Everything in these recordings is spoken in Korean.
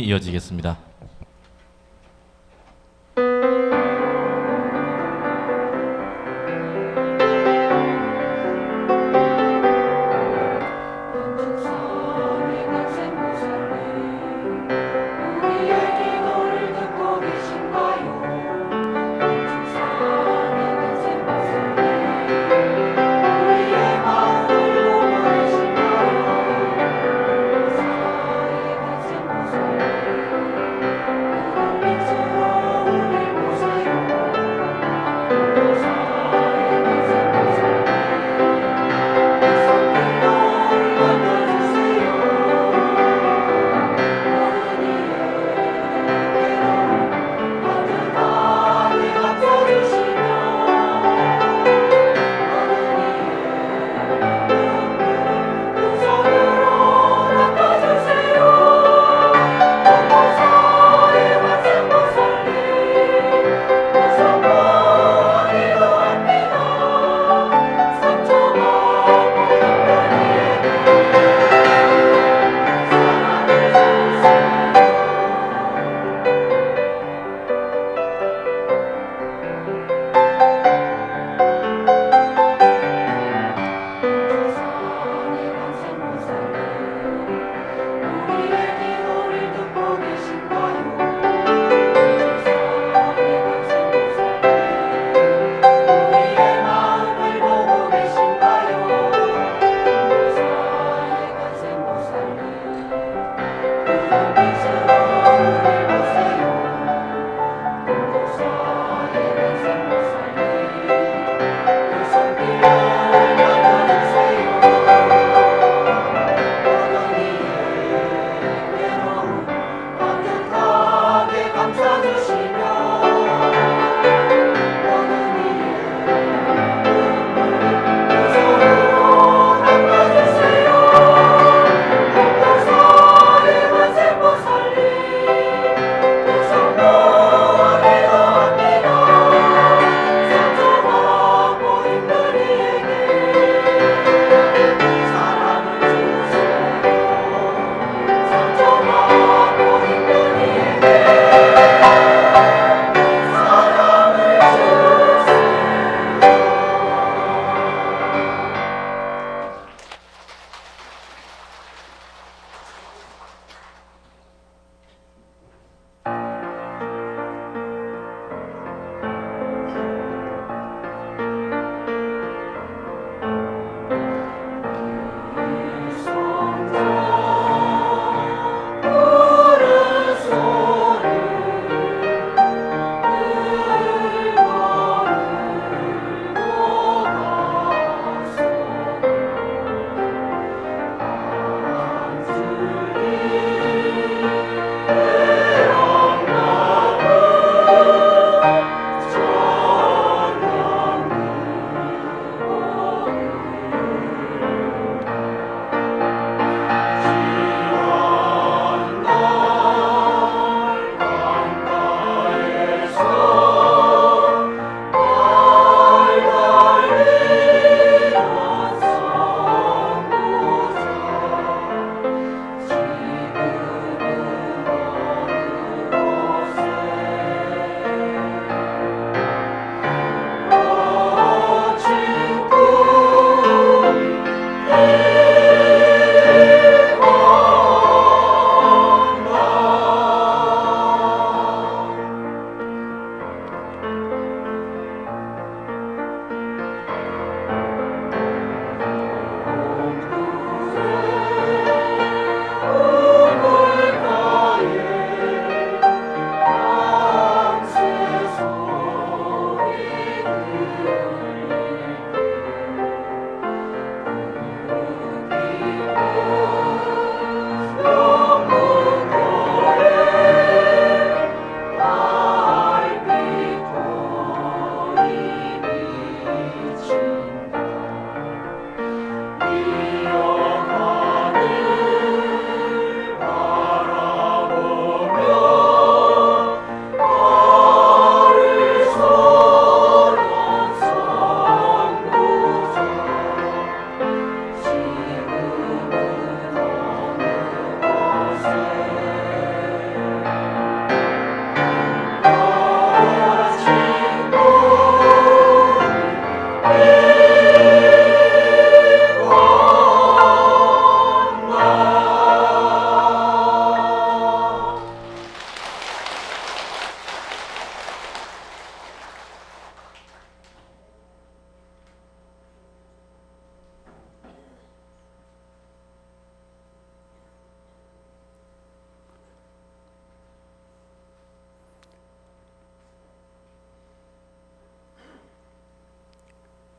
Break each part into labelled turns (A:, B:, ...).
A: 이어지겠습니다.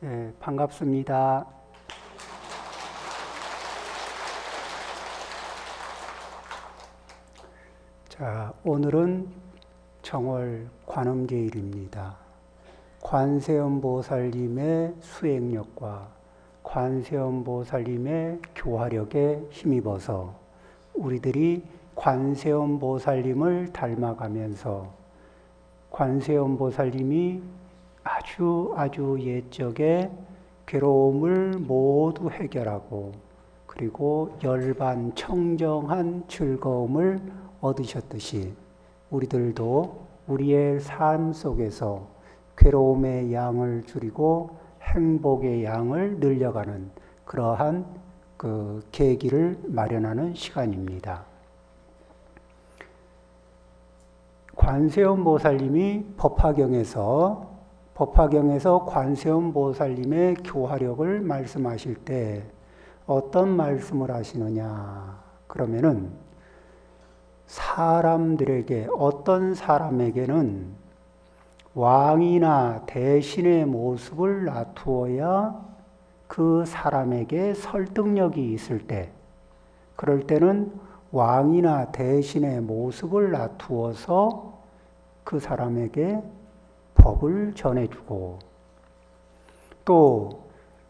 A: 네, 반갑습니다. 자, 오늘은 정월 관음제일입니다. 관세음보살님의 수행력과 관세음보살님의 교화력에 힘입어서 우리들이 관세음보살님을 닮아가면서 관세음보살님이 아주 옛적에 괴로움을 모두 해결하고 그리고 열반 청정한 즐거움을 얻으셨듯이 우리들도 우리의 삶 속에서 괴로움의 양을 줄이고 행복의 양을 늘려가는 그러한 그 계기를 마련하는 시간입니다. 관세음보살님이 법화경에서 관세음보살님의 교화력을 말씀하실 때 어떤 말씀을 하시느냐? 그러면은 사람들에게, 어떤 사람에게는 왕이나 대신의 모습을 놔두어야 그 사람에게 설득력이 있을 때, 그럴 때는 왕이나 대신의 모습을 놔두어서 그 사람에게 법을 전해주고, 또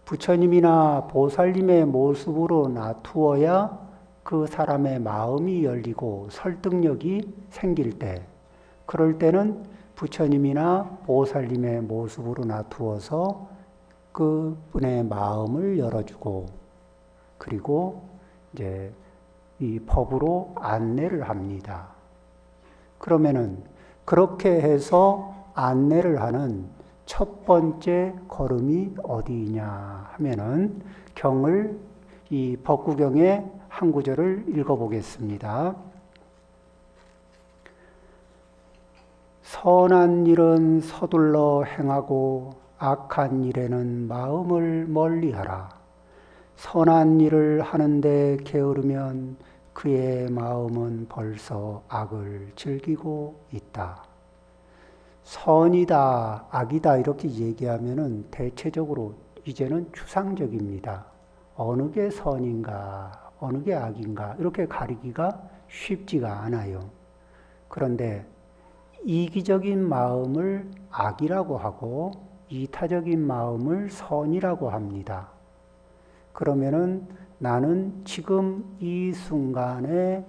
A: 부처님이나 보살님의 모습으로 놔두어야 그 사람의 마음이 열리고 설득력이 생길 때, 그럴 때는 부처님이나 보살님의 모습으로 놔두어서 그분의 마음을 열어주고, 그리고 이제 이 법으로 안내를 합니다. 그러면은 그렇게 해서 안내를 하는 첫 번째 걸음이 어디냐 하면은 이 법구경의 한 구절을 읽어보겠습니다. 선한 일은 서둘러 행하고 악한 일에는 마음을 멀리하라. 선한 일을 하는데 게으르면 그의 마음은 벌써 악을 즐기고 있다. 선이다, 악이다 이렇게 얘기하면은 대체적으로 이제는 추상적입니다. 어느 게 선인가, 어느 게 악인가 이렇게 가리기가 쉽지가 않아요. 그런데 이기적인 마음을 악이라고 하고 이타적인 마음을 선이라고 합니다. 그러면은 나는 지금 이 순간에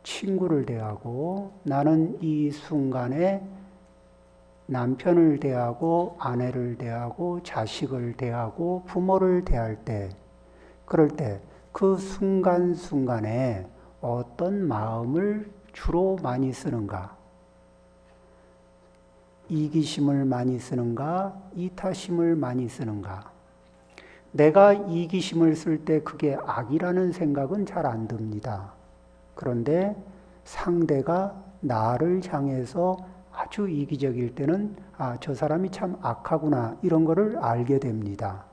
A: 친구를 대하고 나는 이 순간에 남편을 대하고 아내를 대하고 자식을 대하고 부모를 대할 때, 그럴 때 그 순간순간에 어떤 마음을 주로 많이 쓰는가? 이기심을 많이 쓰는가? 이타심을 많이 쓰는가? 내가 이기심을 쓸 때 그게 악이라는 생각은 잘 안 듭니다. 그런데 상대가 나를 향해서 아주 이기적일 때는 저 사람이 참 악하구나 이런 거를 알게 됩니다.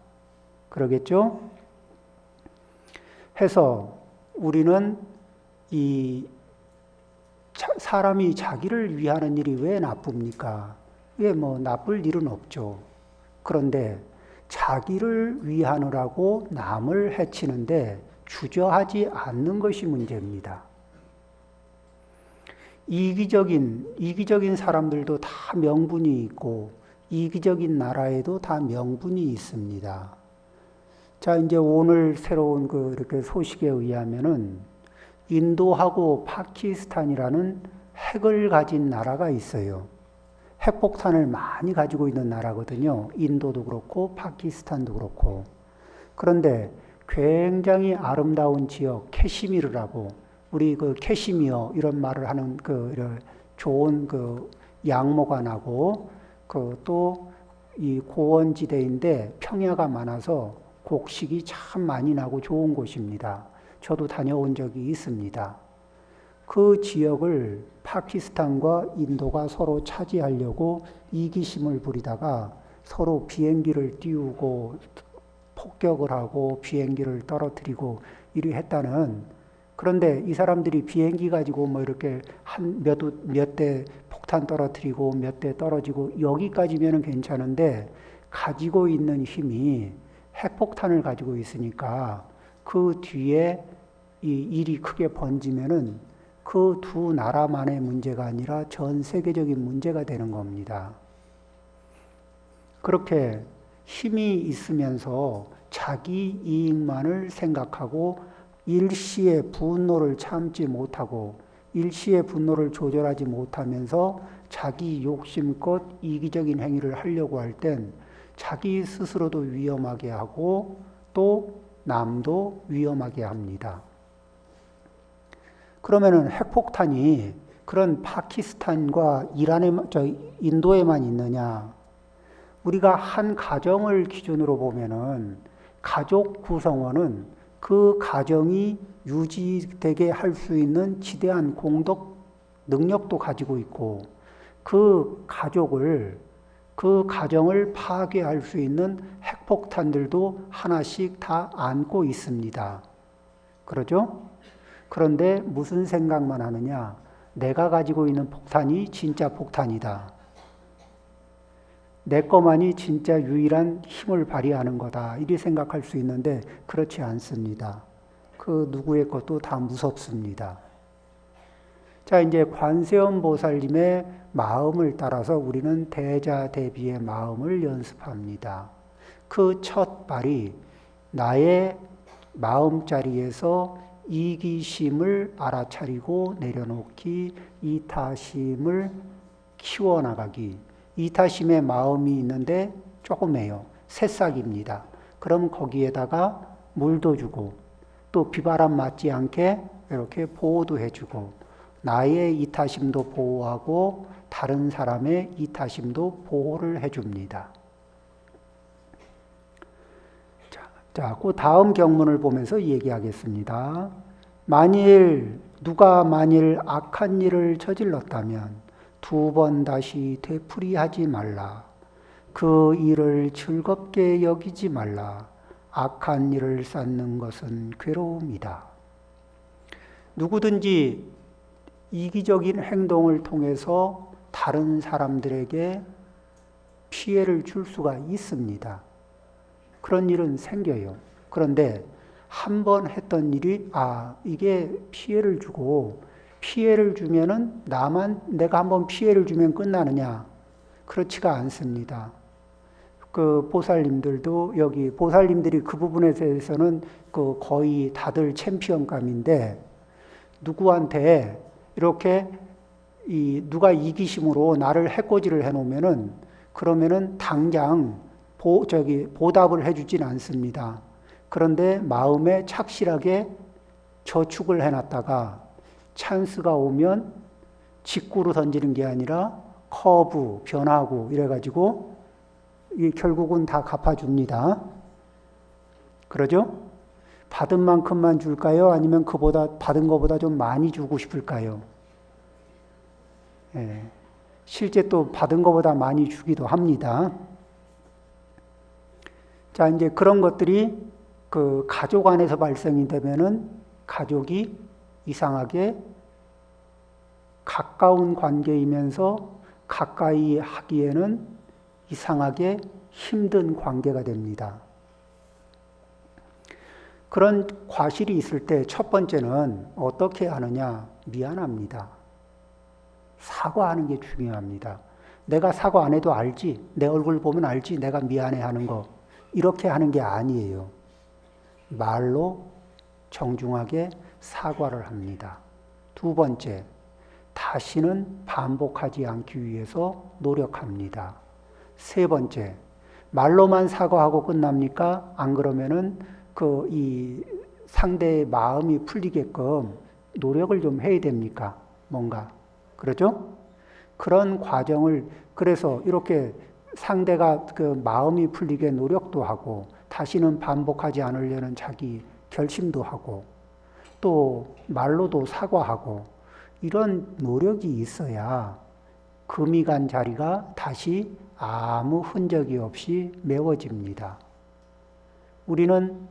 A: 그러겠죠? 해서 우리는 사람이 자기를 위하는 일이 왜 나쁩니까? 왜 나쁠 일은 없죠. 그런데 자기를 위하느라고 남을 해치는데 주저하지 않는 것이 문제입니다. 이기적인 사람들도 다 명분이 있고 이기적인 나라에도 다 명분이 있습니다. 자, 이제 오늘 새로운 이렇게 소식에 의하면은 인도하고 파키스탄이라는 핵을 가진 나라가 있어요. 핵폭탄을 많이 가지고 있는 나라거든요. 인도도 그렇고 파키스탄도 그렇고. 그런데 굉장히 아름다운 지역 캐시미르라고, 우리 캐시미어 이런 말을 하는 좋은 양모가 나고 또 이 고원지대인데 평야가 많아서 곡식이 참 많이 나고 좋은 곳입니다. 저도 다녀온 적이 있습니다. 그 지역을 파키스탄과 인도가 서로 차지하려고 이기심을 부리다가 서로 비행기를 띄우고 폭격을 하고 비행기를 떨어뜨리고 이리 했다는, 그런데 이 사람들이 비행기 가지고 이렇게 몇 대 폭탄 떨어뜨리고 몇 대 떨어지고 여기까지면은 괜찮은데 가지고 있는 힘이 핵폭탄을 가지고 있으니까 그 뒤에 이 일이 크게 번지면은 그 두 나라만의 문제가 아니라 전 세계적인 문제가 되는 겁니다. 그렇게 힘이 있으면서 자기 이익만을 생각하고 일시의 분노를 참지 못하고 일시의 분노를 조절하지 못하면서 자기 욕심껏 이기적인 행위를 하려고 할 땐 자기 스스로도 위험하게 하고 또 남도 위험하게 합니다. 그러면은 핵폭탄이 그런 파키스탄과 인도에만 있느냐? 우리가 한 가정을 기준으로 보면은 가족 구성원은 그 가정이 유지되게 할 수 있는 지대한 공덕 능력도 가지고 있고 그 가정을 파괴할 수 있는 핵폭탄들도 하나씩 다 안고 있습니다. 그러죠? 그런데 무슨 생각만 하느냐? 내가 가지고 있는 폭탄이 진짜 폭탄이다. 내 것만이 진짜 유일한 힘을 발휘하는 거다. 이렇게 생각할 수 있는데 그렇지 않습니다. 그 누구의 것도 다 무섭습니다. 자, 이제 관세음 보살님의 마음을 따라서 우리는 대자대비의 마음을 연습합니다. 그 첫 발이 나의 마음자리에서 이기심을 알아차리고 내려놓기, 이타심을 키워나가기. 이타심의 마음이 있는데 조그매요. 새싹입니다. 그럼 거기에다가 물도 주고 또 비바람 맞지 않게 이렇게 보호도 해주고 나의 이타심도 보호하고 다른 사람의 이타심도 보호를 해줍니다. 자, 그 다음 경문을 보면서 얘기하겠습니다. 누가 만일 악한 일을 저질렀다면 2번 다시 되풀이하지 말라. 그 일을 즐겁게 여기지 말라. 악한 일을 쌓는 것은 괴로움이다. 누구든지 이기적인 행동을 통해서 다른 사람들에게 피해를 줄 수가 있습니다. 그런 일은 생겨요. 그런데 한 번 했던 일이 이게 피해를 주고 피해를 주면은 내가 한번 피해를 주면 끝나느냐? 그렇지가 않습니다. 그 보살님들도 여기 보살님들이 그 부분에 대해서는 거의 다들 챔피언감인데 누구한테 이렇게 누가 이기심으로 나를 해코지를 해놓으면은 그러면은 당장 보답을 해주진 않습니다. 그런데 마음에 착실하게 저축을 해놨다가 찬스가 오면 직구로 던지는 게 아니라 커브, 변하고 이래가지고 결국은 다 갚아줍니다. 그러죠? 받은 만큼만 줄까요? 아니면 받은 것보다 좀 많이 주고 싶을까요? 예, 실제 또 받은 것보다 많이 주기도 합니다. 자, 이제 그런 것들이 그 가족 안에서 발생이 되면은 가족이 이상하게 가까운 관계이면서 가까이 하기에는 이상하게 힘든 관계가 됩니다. 그런 과실이 있을 때 첫 번째는 어떻게 하느냐? 미안합니다. 사과하는 게 중요합니다. 내가 사과 안 해도 알지? 내 얼굴 보면 알지? 내가 미안해 하는 거. 이렇게 하는 게 아니에요. 말로 정중하게 사과를 합니다. 두 번째, 다시는 반복하지 않기 위해서 노력합니다. 세 번째, 말로만 사과하고 끝납니까? 안 그러면은 이 상대의 마음이 풀리게끔 노력을 좀 해야 됩니까? 뭔가. 그렇죠? 그런 과정을, 그래서 이렇게 상대가 그 마음이 풀리게 노력도 하고, 다시는 반복하지 않으려는 자기 결심도 하고, 또 말로도 사과하고, 이런 노력이 있어야 금이 간 자리가 다시 아무 흔적이 없이 메워집니다. 우리는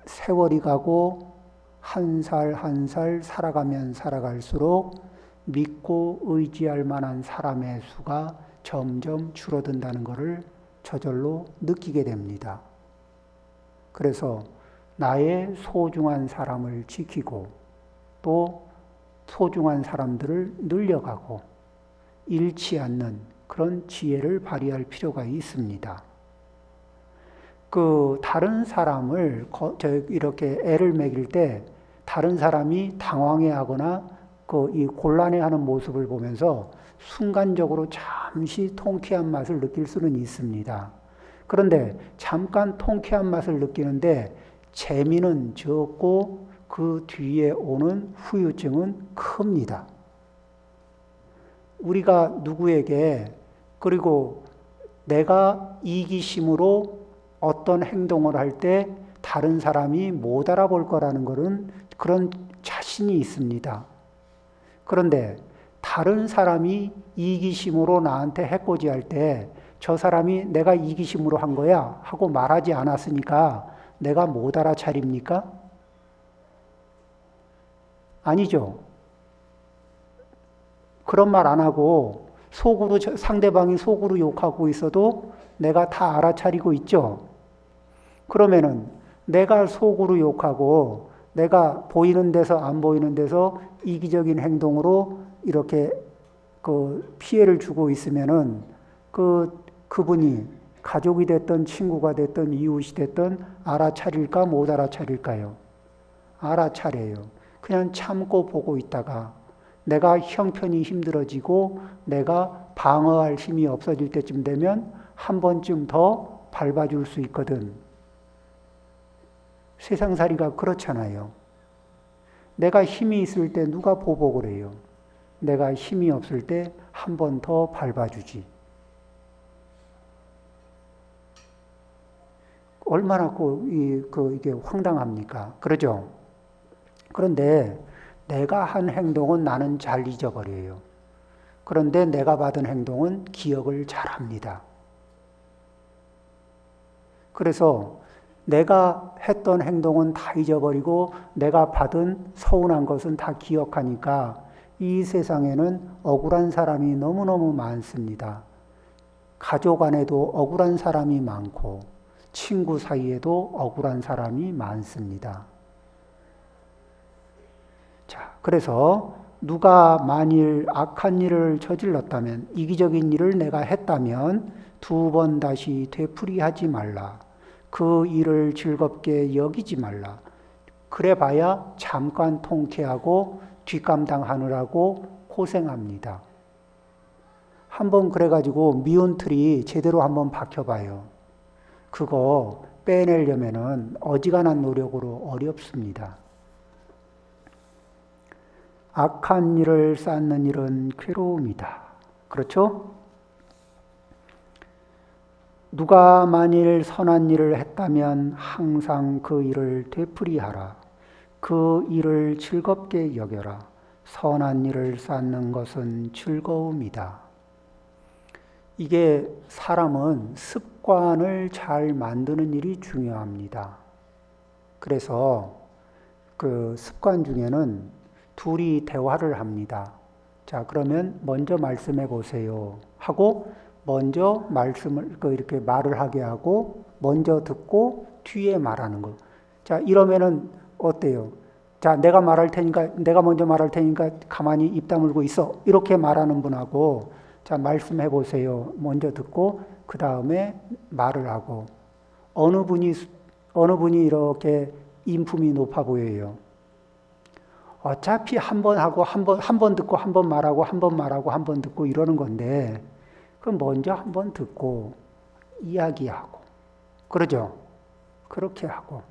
A: 세월이 가고 한 살 한 살 살아가면 살아갈수록 믿고 의지할 만한 사람의 수가 점점 줄어든다는 것을 저절로 느끼게 됩니다. 그래서 나의 소중한 사람을 지키고 또 소중한 사람들을 늘려가고 잃지 않는 그런 지혜를 발휘할 필요가 있습니다. 다른 사람을 이렇게 애를 먹일 때 다른 사람이 당황해하거나 이 곤란해하는 모습을 보면서 순간적으로 잠시 통쾌한 맛을 느낄 수는 있습니다. 그런데 잠깐 통쾌한 맛을 느끼는데 재미는 적고 그 뒤에 오는 후유증은 큽니다. 우리가 누구에게 그리고 내가 이기심으로 어떤 행동을 할 때 다른 사람이 못 알아볼 거라는 것은 그런 자신이 있습니다. 그런데 다른 사람이 이기심으로 나한테 해코지할 때 저 사람이 내가 이기심으로 한 거야 하고 말하지 않았으니까 내가 못 알아차립니까? 아니죠. 그런 말 안 하고 속으로 상대방이 속으로 욕하고 있어도 내가 다 알아차리고 있죠. 그러면은 내가 속으로 욕하고 내가 보이는 데서 안 보이는 데서 이기적인 행동으로 이렇게 피해를 주고 있으면은 그분이 가족이 됐든 친구가 됐든 이웃이 됐든 알아차릴까 못 알아차릴까요? 알아차려요. 그냥 참고 보고 있다가 내가 형편이 힘들어지고 내가 방어할 힘이 없어질 때쯤 되면 한 번쯤 더 밟아줄 수 있거든. 세상살이가 그렇잖아요. 내가 힘이 있을 때 누가 보복을 해요? 내가 힘이 없을 때 한 번 더 밟아주지. 얼마나 이게 황당합니까? 그러죠? 그런데 내가 한 행동은 나는 잘 잊어버려요. 그런데 내가 받은 행동은 기억을 잘 합니다. 그래서 내가 했던 행동은 다 잊어버리고 내가 받은 서운한 것은 다 기억하니까 이 세상에는 억울한 사람이 너무너무 많습니다. 가족 안에도 억울한 사람이 많고 친구 사이에도 억울한 사람이 많습니다. 자, 그래서 누가 만일 악한 일을 저질렀다면, 이기적인 일을 내가 했다면 2번 다시 되풀이하지 말라. 그 일을 즐겁게 여기지 말라. 그래 봐야 잠깐 통쾌하고 뒷감당하느라고 고생합니다. 한번 그래가지고 미운 틀이 제대로 한번 박혀봐요. 그거 빼내려면은 어지간한 노력으로 어렵습니다. 악한 일을 쌓는 일은 괴로움이다. 그렇죠? 누가 만일 선한 일을 했다면 항상 그 일을 되풀이하라. 그 일을 즐겁게 여겨라. 선한 일을 쌓는 것은 즐거움이다. 이게 사람은 습관을 잘 만드는 일이 중요합니다. 그래서 그 습관 중에는 둘이 대화를 합니다. 자, 그러면 먼저 말씀해 보세요 하고 먼저 말씀을 이렇게 말을 하게 하고 먼저 듣고 뒤에 말하는 거. 자, 이러면은 어때요? 자, 내가 먼저 말할 테니까 가만히 입 다물고 있어. 이렇게 말하는 분하고 자, 말씀해 보세요. 먼저 듣고 그 다음에 말을 하고 어느 분이 이렇게 인품이 높아 보여요. 어차피 한 번 하고 한 번 듣고 한 번 말하고 한 번 말하고 한 번 듣고 이러는 건데 그럼 먼저 한 번 듣고 이야기하고 그러죠? 그렇게 하고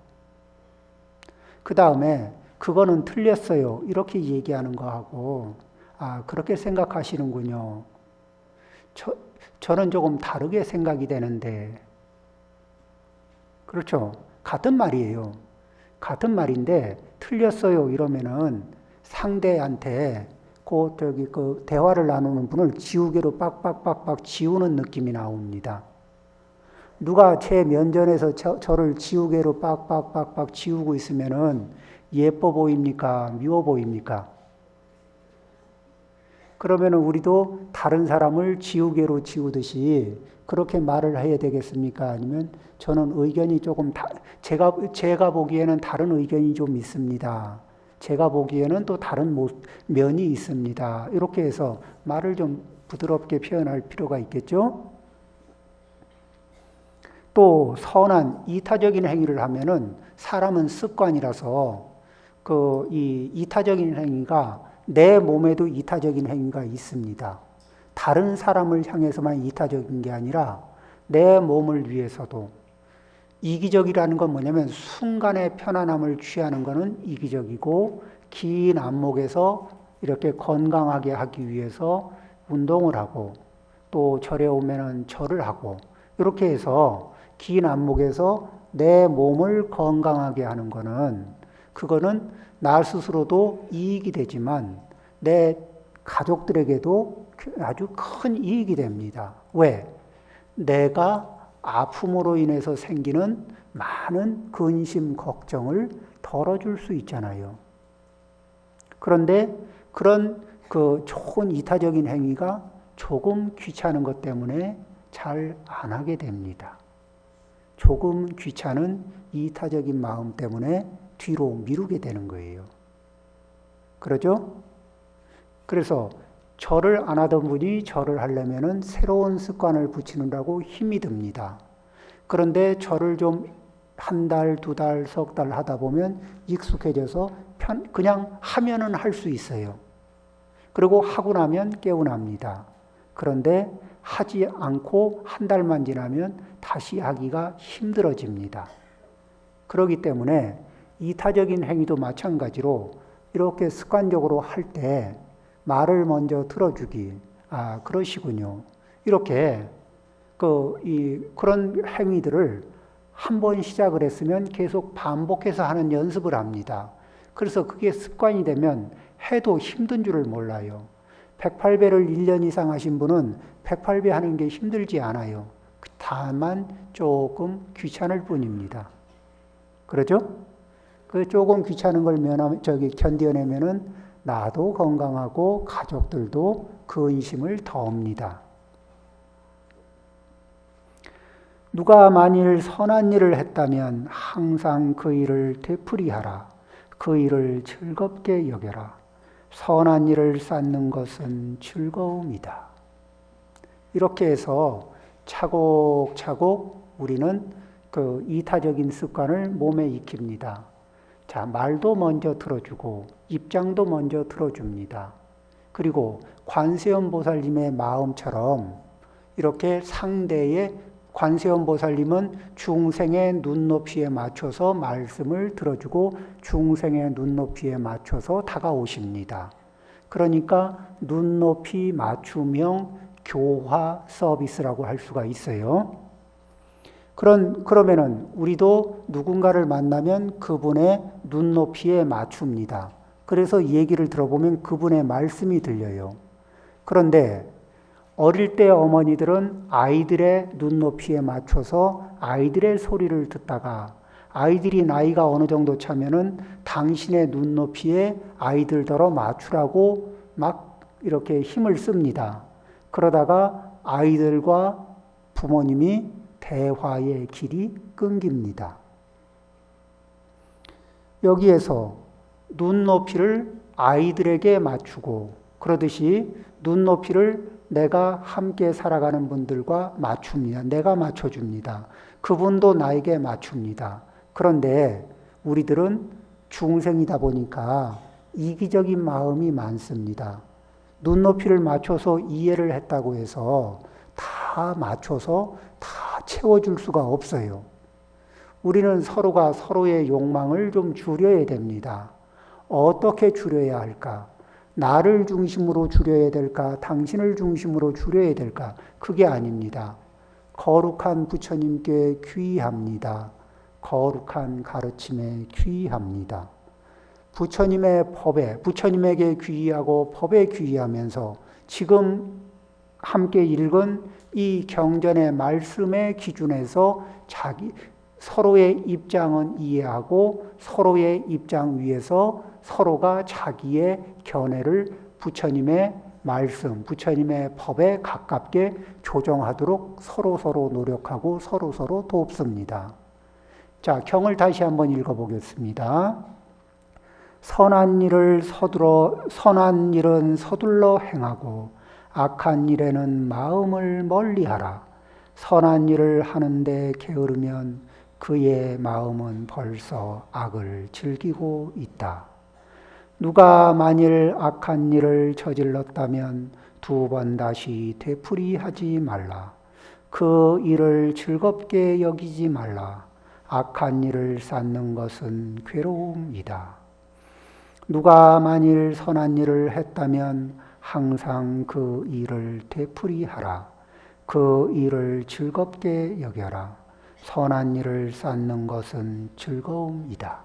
A: 그 다음에 그거는 틀렸어요. 이렇게 얘기하는 거하고 아, 그렇게 생각하시는군요. 저는 조금 다르게 생각이 되는데 그렇죠? 같은 말이에요. 같은 말인데 틀렸어요 이러면은 상대한테 그 대화를 나누는 분을 지우개로 빡빡빡빡 지우는 느낌이 나옵니다. 누가 제 면전에서 저를 지우개로 빡빡빡빡 지우고 있으면은 예뻐 보입니까? 미워 보입니까? 그러면은 우리도 다른 사람을 지우개로 지우듯이 그렇게 말을 해야 되겠습니까? 아니면 저는 의견이 조금 제가 보기에는 다른 의견이 좀 있습니다. 제가 보기에는 또 다른 면이 있습니다. 이렇게 해서 말을 좀 부드럽게 표현할 필요가 있겠죠? 또 선한 이타적인 행위를 하면은 사람은 습관이라서 이 이타적인 행위가 내 몸에도 이타적인 행위가 있습니다. 다른 사람을 향해서만 이타적인 게 아니라 내 몸을 위해서도 이기적이라는 건 뭐냐면 순간의 편안함을 취하는 것은 이기적이고 긴 안목에서 이렇게 건강하게 하기 위해서 운동을 하고 또 절에 오면은 절을 하고 이렇게 해서 긴 안목에서 내 몸을 건강하게 하는 것은 그거는 나 스스로도 이익이 되지만 내 가족들에게도 아주 큰 이익이 됩니다. 왜? 내가 아픔으로 인해서 생기는 많은 근심, 걱정을 덜어줄 수 있잖아요. 그런데 그런 좋은 이타적인 행위가 조금 귀찮은 것 때문에 잘 안 하게 됩니다. 조금 귀찮은 이타적인 마음 때문에 뒤로 미루게 되는 거예요. 그러죠? 그래서 절을 안 하던 분이 절을 하려면은 새로운 습관을 붙이느라고 힘이 듭니다. 그런데 절을 좀 한 달, 두 달, 석 달 하다 보면 익숙해져서 그냥 하면은 할 수 있어요. 그리고 하고 나면 개운합니다. 그런데 하지 않고 한 달만 지나면 다시 하기가 힘들어집니다. 그렇기 때문에 이타적인 행위도 마찬가지로 이렇게 습관적으로 할 때 말을 먼저 들어주기, 그러시군요. 이렇게 그런 행위들을 한 번 시작을 했으면 계속 반복해서 하는 연습을 합니다. 그래서 그게 습관이 되면 해도 힘든 줄을 몰라요. 108배를 1년 이상 하신 분은 108배 하는 게 힘들지 않아요. 다만 조금 귀찮을 뿐입니다. 그렇죠? 그 조금 귀찮은 걸 견뎌내면은 나도 건강하고 가족들도 근심을 덜입니다. 누가 만일 선한 일을 했다면 항상 그 일을 되풀이하라. 그 일을 즐겁게 여겨라. 선한 일을 쌓는 것은 즐거움이다. 이렇게 해서 차곡차곡 우리는 그 이타적인 습관을 몸에 익힙니다. 자, 말도 먼저 들어주고 입장도 먼저 들어줍니다. 그리고 관세음 보살님의 마음처럼 이렇게 상대의 관세음 보살님은 중생의 눈높이에 맞춰서 말씀을 들어주고 중생의 눈높이에 맞춰서 다가오십니다. 그러니까 눈높이 맞춤형 교화 서비스라고 할 수가 있어요. 그러면은 우리도 누군가를 만나면 그분의 눈높이에 맞춥니다. 그래서 얘기를 들어보면 그분의 말씀이 들려요. 그런데 어릴 때 어머니들은 아이들의 눈높이에 맞춰서 아이들의 소리를 듣다가 아이들이 나이가 어느 정도 차면은 당신의 눈높이에 아이들더러 맞추라고 막 이렇게 힘을 씁니다. 그러다가 아이들과 부모님이 대화의 길이 끊깁니다. 여기에서 눈높이를 아이들에게 맞추고 그러듯이 눈높이를 내가 함께 살아가는 분들과 맞춥니다. 내가 맞춰줍니다. 그분도 나에게 맞춥니다. 그런데 우리들은 중생이다 보니까 이기적인 마음이 많습니다. 눈높이를 맞춰서 이해를 했다고 해서 다 맞춰서 다 채워줄 수가 없어요. 우리는 서로가 서로의 욕망을 좀 줄여야 됩니다. 어떻게 줄여야 할까? 나를 중심으로 줄여야 될까? 당신을 중심으로 줄여야 될까? 그게 아닙니다. 거룩한 부처님께 귀의합니다. 거룩한 가르침에 귀의합니다. 부처님의 법에, 부처님에게 귀의하고 법에 귀의하면서 지금 함께 읽은 이 경전의 말씀의 기준에서 서로의 입장은 이해하고 서로의 입장 위에서 서로가 자기의 견해를 부처님의 말씀, 부처님의 법에 가깝게 조정하도록 서로 노력하고 서로 돕습니다. 자, 경을 다시 한번 읽어보겠습니다. 선한 일은 서둘러 행하고 악한 일에는 마음을 멀리하라. 선한 일을 하는데 게으르면 그의 마음은 벌써 악을 즐기고 있다. 누가 만일 악한 일을 저질렀다면 2번 다시 되풀이하지 말라. 그 일을 즐겁게 여기지 말라. 악한 일을 쌓는 것은 괴로움이다. 누가 만일 선한 일을 했다면 항상 그 일을 되풀이하라. 그 일을 즐겁게 여겨라. 선한 일을 쌓는 것은 즐거움이다.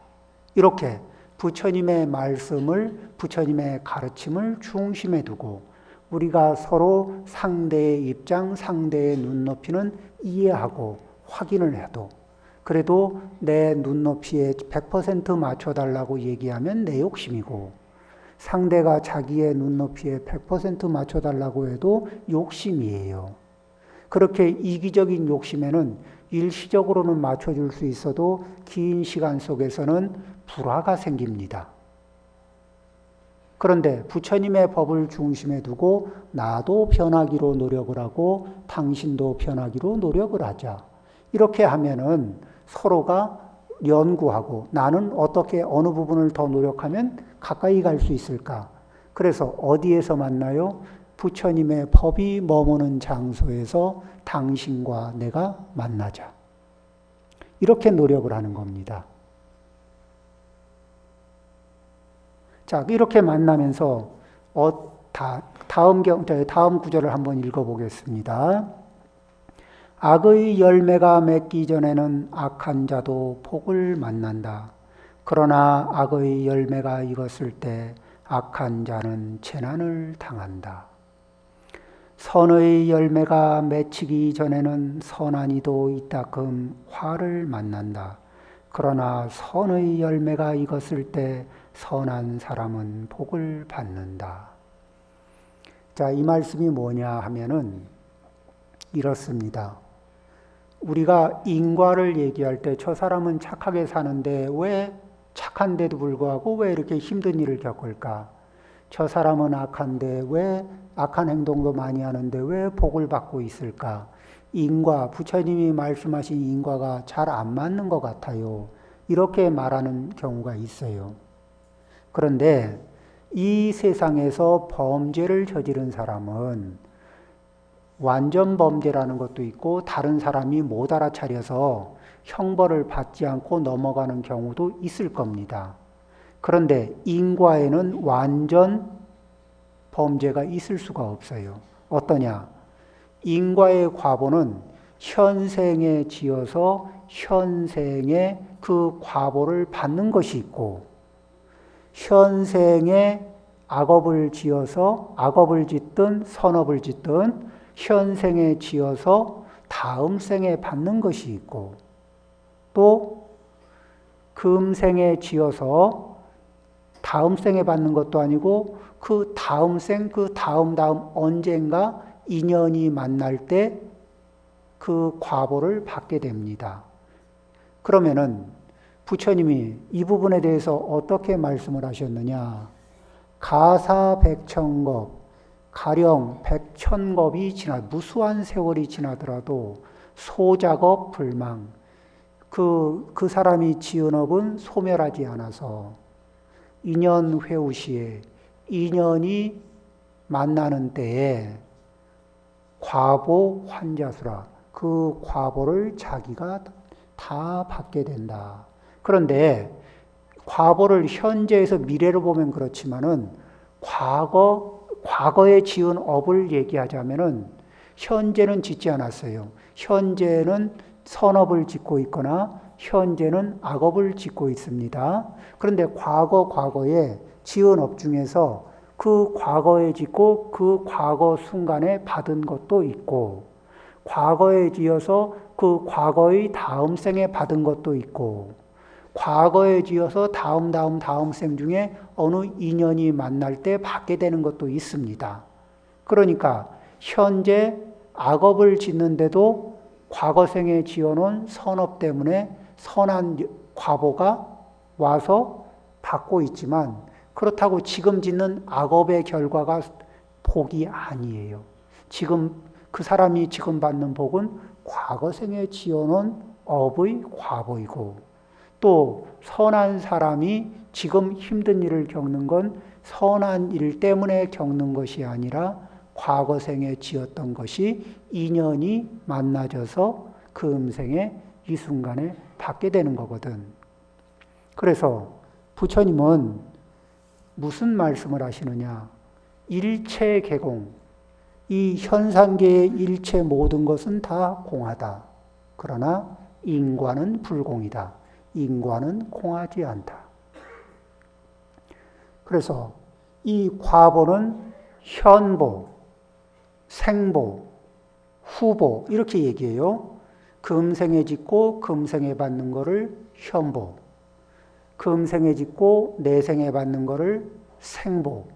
A: 이렇게 부처님의 말씀을, 부처님의 가르침을 중심에 두고 우리가 서로 상대의 입장, 상대의 눈높이는 이해하고 확인을 해도 그래도 내 눈높이에 100% 맞춰달라고 얘기하면 내 욕심이고 상대가 자기의 눈높이에 100% 맞춰달라고 해도 욕심이에요. 그렇게 이기적인 욕심에는 일시적으로는 맞춰줄 수 있어도 긴 시간 속에서는 불화가 생깁니다. 그런데 부처님의 법을 중심에 두고 나도 변하기로 노력을 하고 당신도 변하기로 노력을 하자. 이렇게 하면은 서로가 연구하고 나는 어떻게 어느 부분을 더 노력하면 가까이 갈 수 있을까? 그래서 어디에서 만나요? 부처님의 법이 머무는 장소에서 당신과 내가 만나자. 이렇게 노력을 하는 겁니다. 자, 이렇게 만나면서 다음 구절을 한번 읽어보겠습니다. 악의 열매가 맺기 전에는 악한 자도 복을 만난다. 그러나 악의 열매가 익었을 때 악한 자는 재난을 당한다. 선의 열매가 맺히기 전에는 선한 이도 이따금 화를 만난다. 그러나 선의 열매가 익었을 때 선한 사람은 복을 받는다. 자, 이 말씀이 뭐냐 하면은 이렇습니다. 우리가 인과를 얘기할 때 저 사람은 착하게 사는데 왜 착한데도 불구하고 왜 이렇게 힘든 일을 겪을까? 저 사람은 악한데 왜 악한 행동도 많이 하는데 왜 복을 받고 있을까? 인과, 부처님이 말씀하신 인과가 잘 안 맞는 것 같아요. 이렇게 말하는 경우가 있어요. 그런데 이 세상에서 범죄를 저지른 사람은 완전 범죄라는 것도 있고 다른 사람이 못 알아차려서 형벌을 받지 않고 넘어가는 경우도 있을 겁니다. 그런데 인과에는 완전 범죄가 있을 수가 없어요. 어떠냐? 인과의 과보는 현생에 지어서 현생에 그 과보를 받는 것이 있고 현생에 악업을 지어서 악업을 짓든 선업을 짓든 현생에 지어서 다음 생에 받는 것이 있고 또 금생에 지어서 다음 생에 받는 것도 아니고 그 다음 생, 그 다음 언젠가 인연이 만날 때 그 과보를 받게 됩니다. 그러면은 부처님이 이 부분에 대해서 어떻게 말씀을 하셨느냐? 가사백천겁, 가령 백천겁이 무수한 세월이 지나더라도 소작업 불망, 그 사람이 지은 업은 소멸하지 않아서 인연 회우시에 인연이 만나는 때에 과보 환자수라 그 과보를 자기가 다 받게 된다. 그런데 과보를 현재에서 미래로 보면 그렇지만은 과거에 지은 업을 얘기하자면은 현재는 짓지 않았어요. 현재는 선업을 짓고 있거나 현재는 악업을 짓고 있습니다. 그런데 과거에 지은 업 중에서 그 과거에 짓고 그 과거 순간에 받은 것도 있고 과거에 지어서 그 과거의 다음 생에 받은 것도 있고 과거에 지어서 다음 생 중에 어느 인연이 만날 때 받게 되는 것도 있습니다. 그러니까 현재 악업을 짓는데도 과거생에 지어놓은 선업 때문에 선한 과보가 와서 받고 있지만 그렇다고 지금 짓는 악업의 결과가 복이 아니에요. 지금 그 사람이 지금 받는 복은 과거생에 지어놓은 업의 과보이고 또 선한 사람이 지금 힘든 일을 겪는 건 선한 일 때문에 겪는 것이 아니라 과거생에 지었던 것이 인연이 만나져서 그 음생에 이 순간에 받게 되는 거거든. 그래서 부처님은 무슨 말씀을 하시느냐? 일체 개공. 이 현상계의 일체 모든 것은 다 공하다. 그러나 인과는 불공이다. 인과는 공하지 않다. 그래서 이 과보는 현보, 생보, 후보 이렇게 얘기해요. 금생에 짓고 금생에 받는 거를 현보, 금생에 짓고 내생에 받는 거를 생보,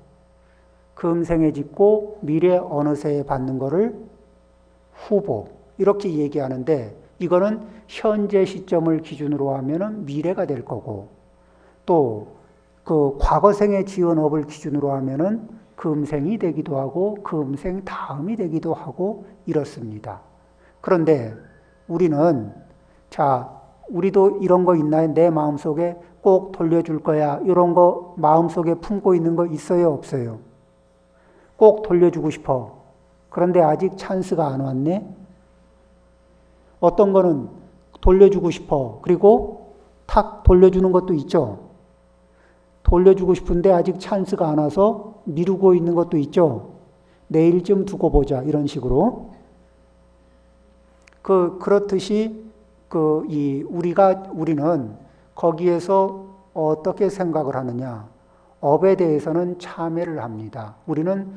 A: 금생에 짓고 미래 어느 새에 받는 거를 후보 이렇게 얘기하는데 이거는 현재 시점을 기준으로 하면은 미래가 될 거고 또 그 과거생에 지은 업을 기준으로 하면은 금생이 되기도 하고 금생 다음이 되기도 하고 이렇습니다. 그런데 우리는 우리도 이런 거 있나요? 내 마음속에 꼭 돌려줄 거야. 이런 거 마음속에 품고 있는 거 있어요? 없어요? 꼭 돌려주고 싶어. 그런데 아직 찬스가 안 왔네? 어떤 거는 돌려주고 싶어. 그리고 탁 돌려주는 것도 있죠. 돌려주고 싶은데 아직 찬스가 안 와서 미루고 있는 것도 있죠. 내일쯤 두고 보자. 이런 식으로. 그렇듯이 우리는 거기에서 어떻게 생각을 하느냐. 업에 대해서는 참회를 합니다. 우리는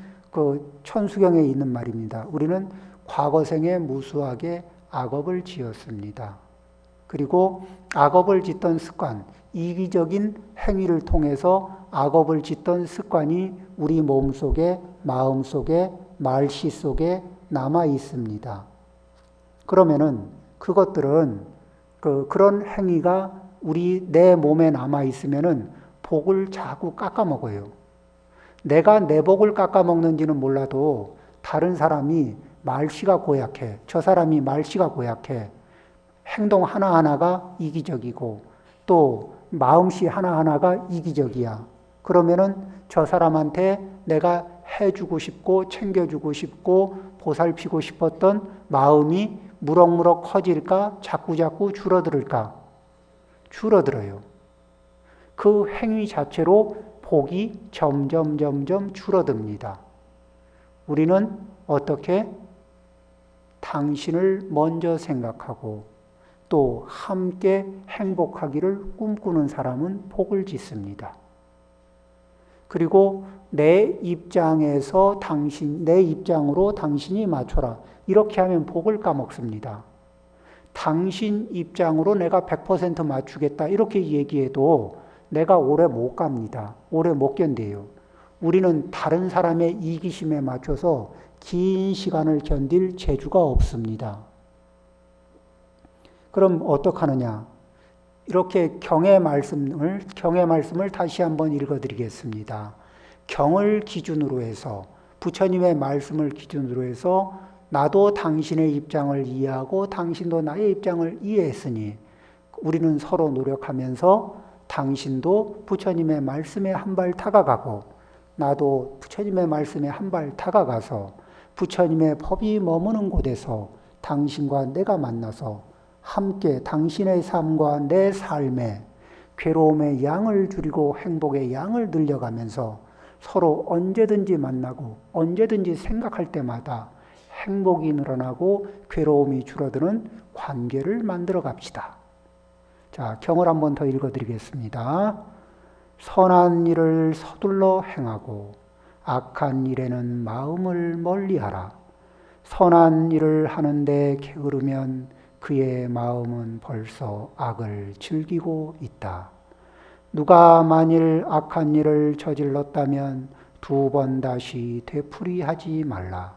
A: 천수경에 있는 말입니다. 우리는 과거생에 무수하게 악업을 지었습니다. 그리고 악업을 짓던 습관, 이기적인 행위를 통해서 악업을 짓던 습관이 우리 몸속에, 마음속에, 말씨 속에 남아 있습니다. 그러면은 그것들은 그런 행위가 내 몸에 남아 있으면은 복을 자꾸 깎아먹어요. 내가 내 복을 깎아먹는지는 몰라도 다른 사람이 말씨가 고약해. 저 사람이 말씨가 고약해. 행동 하나하나가 이기적이고 또 마음씨 하나하나가 이기적이야. 그러면은 저 사람한테 내가 해주고 싶고 챙겨주고 싶고 보살피고 싶었던 마음이 무럭무럭 커질까? 자꾸자꾸 줄어들까? 줄어들어요. 그 행위 자체로 복이 점점 줄어듭니다. 우리는 어떻게? 당신을 먼저 생각하고 또 함께 행복하기를 꿈꾸는 사람은 복을 짓습니다. 그리고 내 입장으로 당신이 맞춰라. 이렇게 하면 복을 까먹습니다. 당신 입장으로 내가 100% 맞추겠다. 이렇게 얘기해도 내가 오래 못 갑니다. 오래 못 견뎌요. 우리는 다른 사람의 이기심에 맞춰서 긴 시간을 견딜 재주가 없습니다. 그럼 어떡하느냐? 이렇게 경의 말씀을 다시 한번 읽어드리겠습니다. 경을 기준으로 해서 부처님의 말씀을 기준으로 해서 나도 당신의 입장을 이해하고 당신도 나의 입장을 이해했으니 우리는 서로 노력하면서 당신도 부처님의 말씀에 한 발 다가가고 나도 부처님의 말씀에 한 발 다가가서 부처님의 법이 머무는 곳에서 당신과 내가 만나서 함께 당신의 삶과 내 삶에 괴로움의 양을 줄이고 행복의 양을 늘려가면서 서로 언제든지 만나고 언제든지 생각할 때마다 행복이 늘어나고 괴로움이 줄어드는 관계를 만들어 갑시다. 자, 경을 한 번 더 읽어드리겠습니다. 선한 일을 서둘러 행하고 악한 일에는 마음을 멀리하라. 선한 일을 하는데 게으르면 그의 마음은 벌써 악을 즐기고 있다. 누가 만일 악한 일을 저질렀다면 두 번 다시 되풀이하지 말라.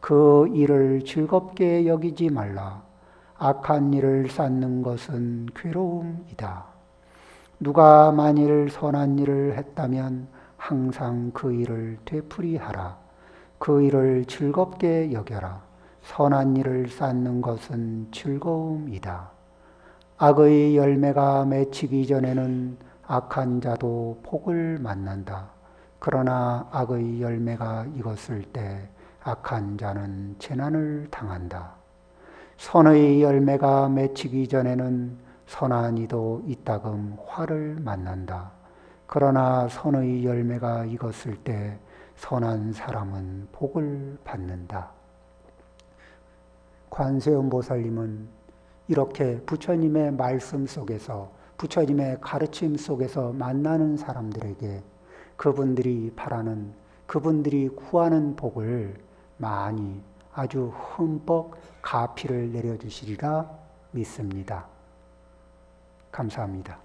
A: 그 일을 즐겁게 여기지 말라. 악한 일을 쌓는 것은 괴로움이다. 누가 만일 선한 일을 했다면 항상 그 일을 되풀이하라. 그 일을 즐겁게 여겨라. 선한 일을 쌓는 것은 즐거움이다. 악의 열매가 맺히기 전에는 악한 자도 복을 만난다. 그러나 악의 열매가 익었을 때 악한 자는 재난을 당한다. 선의 열매가 맺히기 전에는 선한 이도 이따금 화를 만난다. 그러나 선의 열매가 익었을 때 선한 사람은 복을 받는다. 관세음 보살님은 이렇게 부처님의 말씀 속에서, 부처님의 가르침 속에서 만나는 사람들에게 그분들이 바라는, 그분들이 구하는 복을 많이 아주 흠뻑 가피를 내려주시리라 믿습니다. 감사합니다.